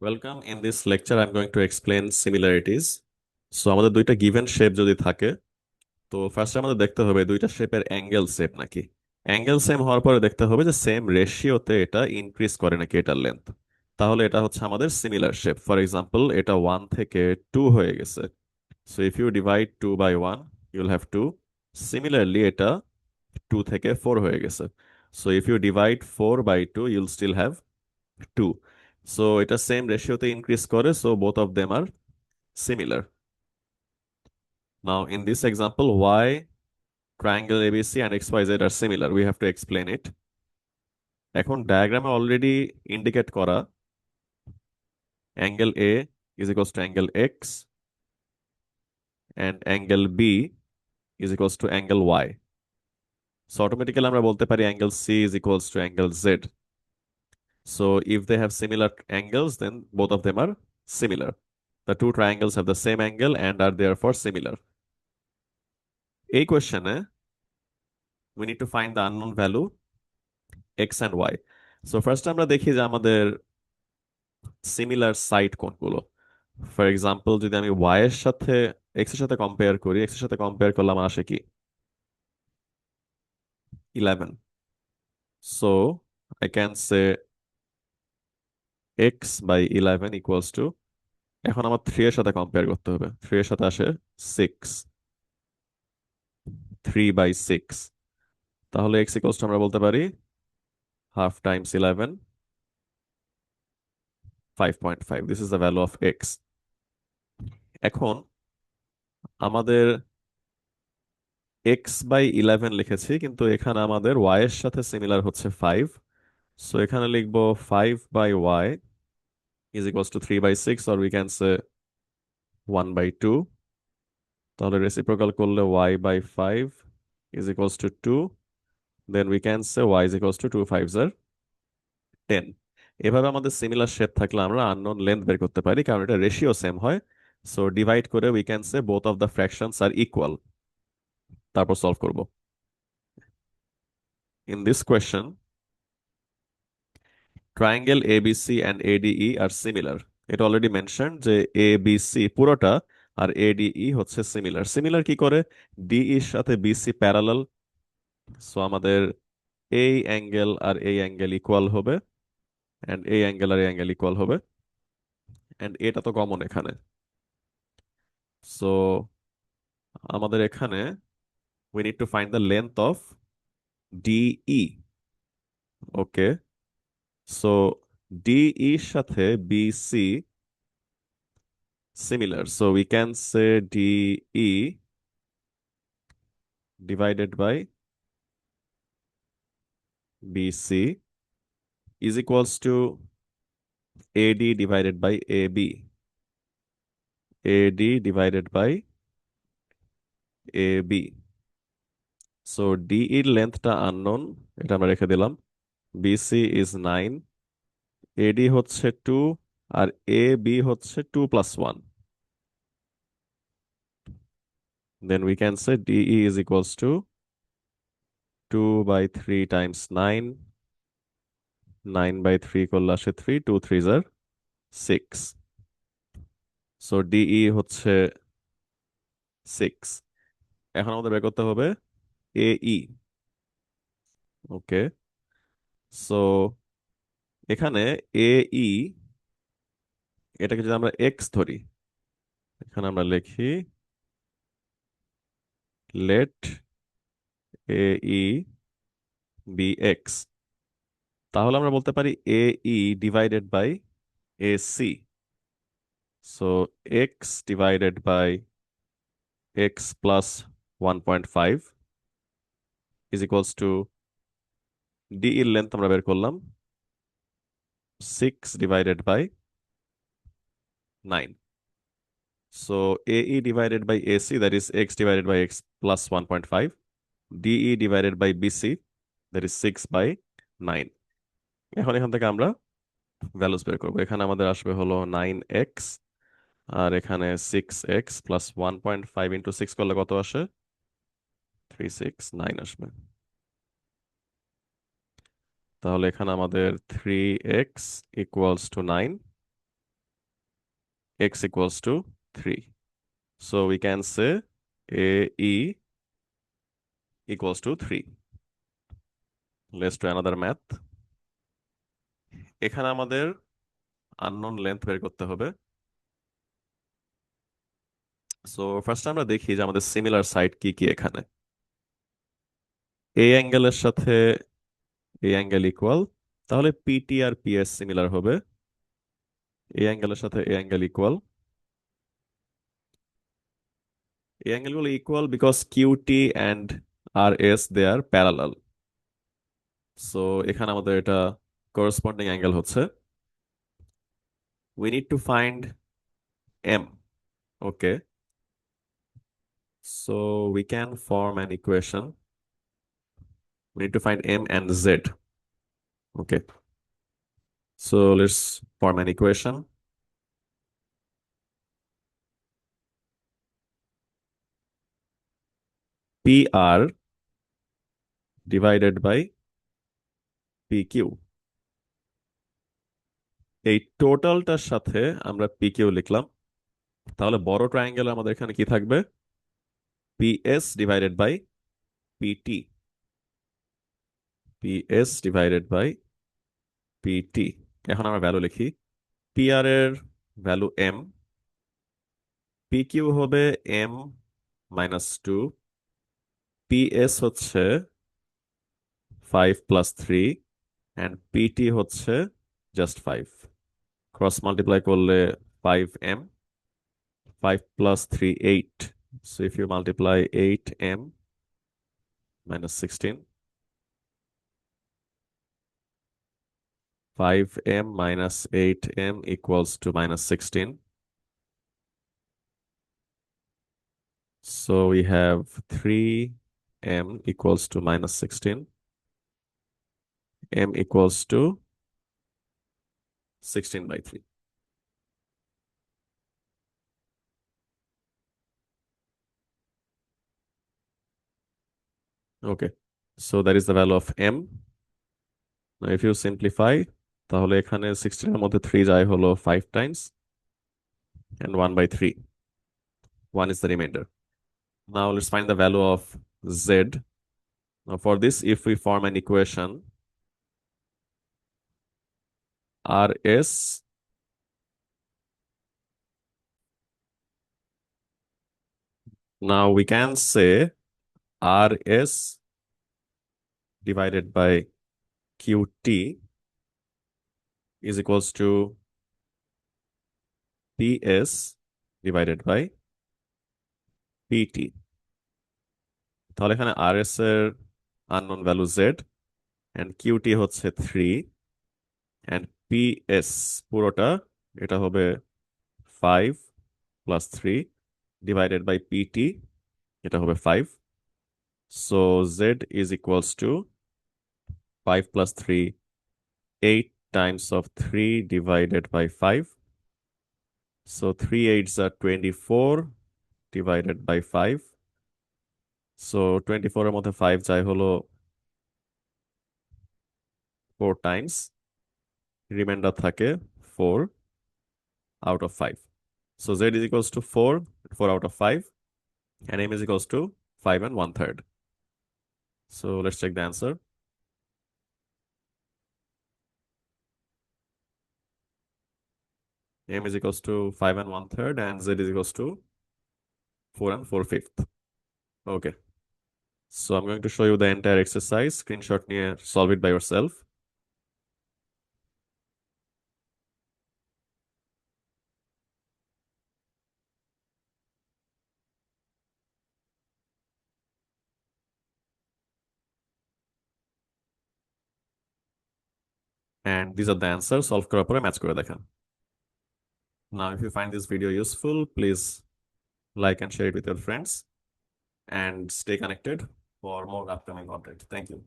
Welcome. In this lecture, I'm going to explain similarities. So আমাদের দুইটা given shape যদি থাকে, তো ফার্স্টে আমাদের দেখতে হবে দুইটা শেপের অ্যাঙ্গেল সেম নাকি। অ্যাঙ্গেল সেম হওয়ার পরে দেখতে হবে যে সেম রেশিওতে এটা ইনক্রিজ করে নাকি এটার লেন্থ। তাহলে এটা হচ্ছে আমাদের সিমিলার শেপ। ফর এক্সাম্পল, এটা 1 থেকে 2 হয়ে গেছে। So if you divide 2 by 1, you'll have 2। Similarly এটা 2 থেকে 4 হয়ে গেছে। So if you divide 4 by 2, you'll still have 2. So এটা সেম রেশিওতে ইনক্রিজ করে, so both of them are similar. Now in this example, why triangle ABC and XYZ are similar, we have to explain it. এখন ডায়াগ্রামে already indicate করা angle A is equals to angle X and angle B is equals to angle Y. So automatically আমরা বলতে পারি angle C is equals to angle Z. So if they have similar angles, then both of them are similar. The two triangles have the same angle and are therefore similar. এই কোয়েশ্চেনে we need to find the unknown value x and y. So first আমরা দেখি যে আমাদের similar side কোনগুলো। For example, যদি আমি y এর সাথে x এর সাথে কম্পেয়ার করি, x এর সাথে কম্পেয়ার করলাম আসে কি 11। So I can say x by 11 equals to, এখন আমার 3 এর সাথে কম্পেয়ার করতে হবে, 3 এর সাথে আসে 6, 3 by 6। তাহলে x equals to আমরা বলতে পারি half times 11, 5.5. This is the value of x. এখন আমাদের এক্স বাই 11 লিখেছি, কিন্তু এখানে আমাদের ওয়াই এর সাথে সিমিলার হচ্ছে 5। সো এখানে লিখবো 5 by Y is equals to 3 by 6, or we can say 1 by 2। তাহলে রেসিপ্রোকাল করলে Y by 5 is equals to 2, then we can say Y is equals to 2 5s আর 10। এভাবে আমাদের সিমিলার শেপ থাকলে আমরা আননোন লেন্থ বের করতে পারি, কারণ এটা রেশিও সেম হয়। সো ডিভাইড করে we can say both of the fractions are equal, তারপর সলভ করব। In this question, triangle ABC and ADE are similar. এটা অলরেডি মেনশন যে এবিসি পুরোটা আর এডিই হচ্ছে সিমিলার। সিমিলার কি করে? ডিই এর সাথে বিসি প্যারালাল, সো আমাদের এই অ্যাঙ্গেল আর এই অ্যাঙ্গেল ইকুয়াল হবে, অ্যান্ড এই অ্যাঙ্গেল আর এই অ্যাঙ্গেল ইকুয়াল হবে, অ্যান্ড এটা তো কমন এখানে। সো আমাদের এখানে we need to find the length of DE. Okay, so DE এর সাথে BC similar. So we can say DE divided by BC is equals to AD divided by AB. AD divided by AB. So DE এর লেন্থটা unknown, এটা আমরা রেখে দিলাম। BC is 9, AD হচ্ছে 2, আর AB হচ্ছে 2 plus 1. Then we can say DE is equals to 2 by 3 times 9, 9 by 3 করলে আসে 3, 2 3s are 6. So DE হচ্ছে 6। এখন আমাদের বের করতে হবে এই। ওকে, সো এখানে এই, এটাকে যদি আমরা এক্স ধরি, এখানে আমরা লিখি লেট এই বি এক্স। তাহলে আমরা বলতে পারি এই divided by AC. So X divided by X plus 1.5 is equals to D এর লেন্থ আমরা বের করলাম 6 divided by 9. So AE divided by AC, that is x divided by x plus 1.5. DE divided by BC, that is 6 by 9. এখন এখান থেকে আমরা values বের করবো। এখানে আমাদের আসবে হলো 9x, আর এখানে 6x প্লাস 1.5 ইন্টু 6 করলে কত আসে? 369 আসবে। তাহলে এখানে আমাদের 3x equals to 9, x equals to 3. So we can say AE equals to 3. Let's do another math. এখানে আমাদের আননোন লেন্থ বের করতে হবে। সো ফার্স্ট আমরা দেখি যে আমাদের সিমিলার সাইড কি কি এখানে। এই অ্যাঙ্গেলের সাথে এই অ্যাঙ্গেল ইকুয়াল, তাহলে পিটি আর পিএস সিমিলার হবে। এই অ্যাঙ্গেলের সাথে এই অ্যাঙ্গেল ইকুয়াল। এই অ্যাঙ্গেলগুলো equal because QT and R S they are parallel. So এখানে আমাদের এটা করসপন্ডিং অ্যাঙ্গেল হচ্ছে। We need to find M. Okay, so we can form an equation. We need to find m and z. Okay, so let's form an equation. PR divided by PQ. এই টোটালটার সাথে আমরা PQ লিখলাম, তাহলে বড় triangle আমাদের এখানে কি থাকবে? PS divided by PT. PS divided by PT. এখন আমরা ভ্যালু লিখি। PR এর ভ্যালু m, PQ হবে m minus 2, PS হচ্ছে 5 plus 3, and PT হচ্ছে just 5. Cross multiply করলে 5m, 5 plus 3 8. So if you multiply 8m minus 16, 5m minus 8m equals to minus 16. So we have 3m equals to minus 16. M equals to 16 by 3. Okay, so that is the value of m. Now if you simplify, তাহলে এখানে 16 এর মধ্যে 3 যায় হলো 5 times and 1 by 3. 1 is the remainder. Now let's find the value of z. Now for this, if we form an equation, RS now we can say RS divided by QT is equals to PS divided by PT. তাহলে এখানে RS এর unknown value Z and QT হচ্ছে 3 and PS পুরোটা এটা হবে 5 plus 3 divided by PT, এটা হবে 5. So Z is equals to 5 plus 3, 8 times of 3 divided by 5. So 3 8s are 24 divided by 5. So 24 এর মধ্যে 5 যায় হলো 4 times, রিমাইন্ডার থাকে 4 out of 5. So Z is equals to 4 out of 5, and M is equals to 5 and 1/3. So let's check the answer. M is equals to 5 and 1/3, and Z is equals to 4 and 4/5. Okay. So I'm going to show you the entire exercise. Screenshot নিয়ে solve it by yourself. And these are the answers. Solve করার পরে match করে দেখেন। Now, if you find this video useful, please like and share it with your friends and stay connected for more upcoming content. Thank you.